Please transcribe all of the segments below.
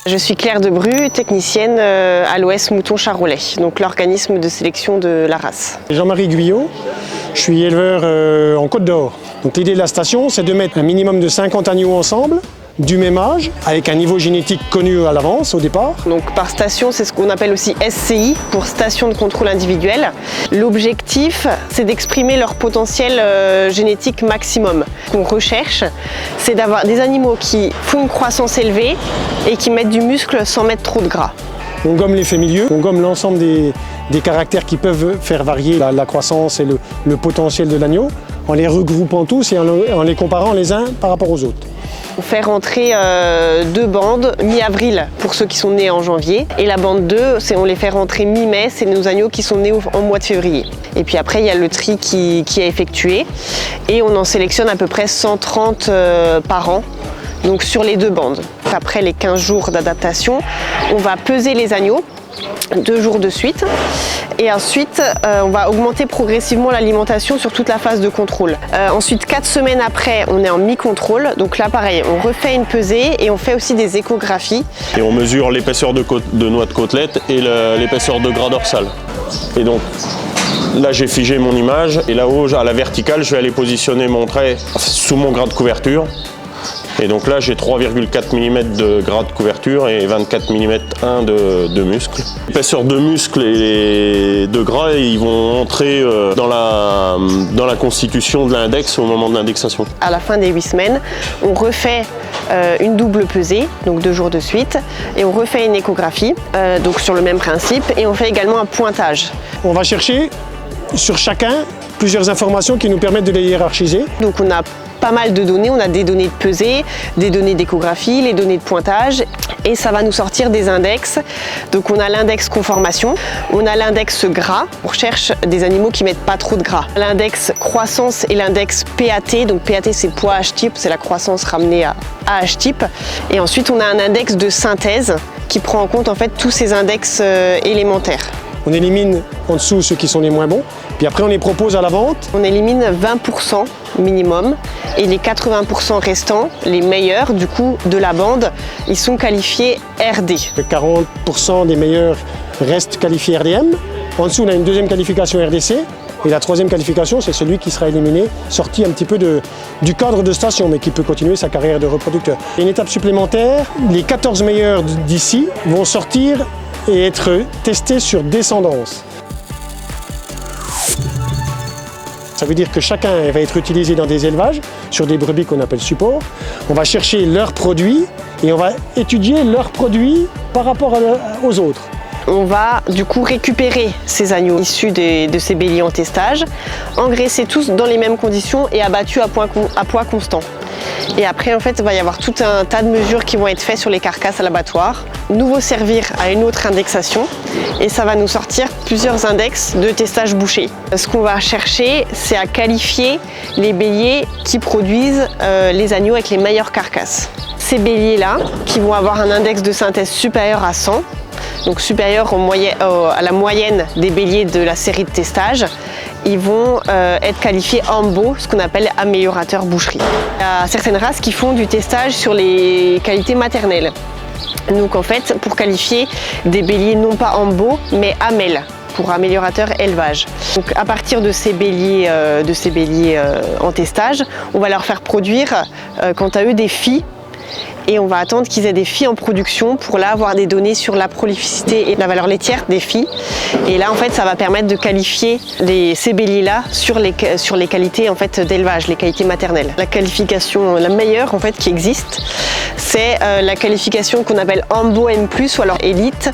Je suis Claire Debru, technicienne à l'OS Mouton Charolais, donc l'organisme de sélection de la race. Jean-Marie Guyot, je suis éleveur en Côte d'Or. Donc l'idée de la station, c'est de mettre un minimum de 50 agneaux ensemble, du même âge, avec un niveau génétique connu à l'avance au départ. Donc par station, c'est ce qu'on appelle aussi SCI, pour station de contrôle individuel. L'objectif, c'est d'exprimer leur potentiel génétique maximum. Ce qu'on recherche, c'est d'avoir des animaux qui font une croissance élevée et qui mettent du muscle sans mettre trop de gras. On gomme l'effet milieu, on gomme l'ensemble des caractères qui peuvent faire varier la croissance et le potentiel de l'agneau, en les regroupant tous et en les comparant les uns par rapport aux autres. On fait rentrer 2 bandes mi-avril pour ceux qui sont nés en janvier. Et la bande 2, on les fait rentrer mi-mai, c'est nos agneaux qui sont nés en mois de février. Et puis après, il y a le tri qui est effectué. Et on en sélectionne à peu près 130 par an, donc sur les 2 bandes. Après les 15 jours d'adaptation, on va peser les agneaux 2 jours de suite. Et ensuite, on va augmenter progressivement l'alimentation sur toute la phase de contrôle. Ensuite, 4 semaines après, on est en mi-contrôle. Donc là, pareil, on refait une pesée et on fait aussi des échographies. Et on mesure l'épaisseur de noix de côtelette et l'épaisseur de gras dorsal. Et donc, là, j'ai figé mon image. Et là-haut, à la verticale, je vais aller positionner mon trait sous mon gras de couverture. Et donc là, j'ai 3,4 mm de gras de couverture et 24 mm 1 de muscle. L'épaisseur de muscle et de gras, ils vont entrer dans la constitution de l'index au moment de l'indexation. À la fin des 8 semaines, on refait une double pesée, donc 2 jours de suite, et on refait une échographie, donc sur le même principe, et on fait également un pointage. On va chercher sur chacun plusieurs informations qui nous permettent de les hiérarchiser. Donc on a pas mal de données, on a des données de pesée, des données d'échographie, les données de pointage et ça va nous sortir des index. Donc on a l'index conformation, on a l'index gras, on recherche des animaux qui mettent pas trop de gras. L'index croissance et l'index PAT, donc PAT c'est poids H-type, c'est la croissance ramenée à H-type. Et ensuite on a un index de synthèse qui prend en compte en fait tous ces index élémentaires. On élimine en dessous ceux qui sont les moins bons, puis après on les propose à la vente. On élimine 20% minimum et les 80% restants, les meilleurs du coup de la bande, ils sont qualifiés RD. 40% des meilleurs restent qualifiés RDM. En dessous on a une deuxième qualification RDC et la troisième qualification c'est celui qui sera éliminé, sorti un petit peu du cadre de station mais qui peut continuer sa carrière de reproducteur. Et une étape supplémentaire, les 14 meilleurs d'ici vont sortir et être testés sur descendance. Ça veut dire que chacun va être utilisé dans des élevages, sur des brebis qu'on appelle support. On va chercher leurs produits et on va étudier leurs produits par rapport aux autres. On va du coup récupérer ces agneaux issus de ces béliers en testage, engraisser tous dans les mêmes conditions et abattus à poids constant. Et après, en fait, il va y avoir tout un tas de mesures qui vont être faites sur les carcasses à l'abattoir. Nous vont servir à une autre indexation et ça va nous sortir plusieurs index de testage bouché. Ce qu'on va chercher, c'est à qualifier les béliers qui produisent les agneaux avec les meilleures carcasses. Ces béliers-là, qui vont avoir un index de synthèse supérieur à 100, donc supérieur à la moyenne des béliers de la série de testage, ils vont être qualifiés AMBO, ce qu'on appelle améliorateur boucherie. Il y a certaines races qui font du testage sur les qualités maternelles. Donc en fait, pour qualifier des béliers non pas AMBO, mais AMEL, pour améliorateur élevage. Donc à partir de ces béliers en testage, on va leur faire produire quant à eux des filles. Et on va attendre qu'ils aient des filles en production pour là avoir des données sur la prolificité et la valeur laitière des filles. Et là en fait ça va permettre de qualifier ces béliers-là sur les qualités en fait d'élevage, les qualités maternelles. La qualification la meilleure en fait qui existe, c'est la qualification qu'on appelle AMBO N+, ou alors élite.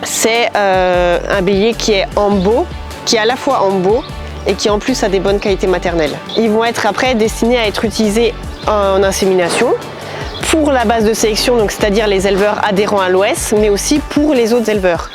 C'est un bélier qui est AMBO, qui est à la fois AMBO et qui en plus a des bonnes qualités maternelles. Ils vont être après destinés à être utilisés en insémination, pour la base de sélection, donc c'est-à-dire les éleveurs adhérents à l'OS, mais aussi pour les autres éleveurs.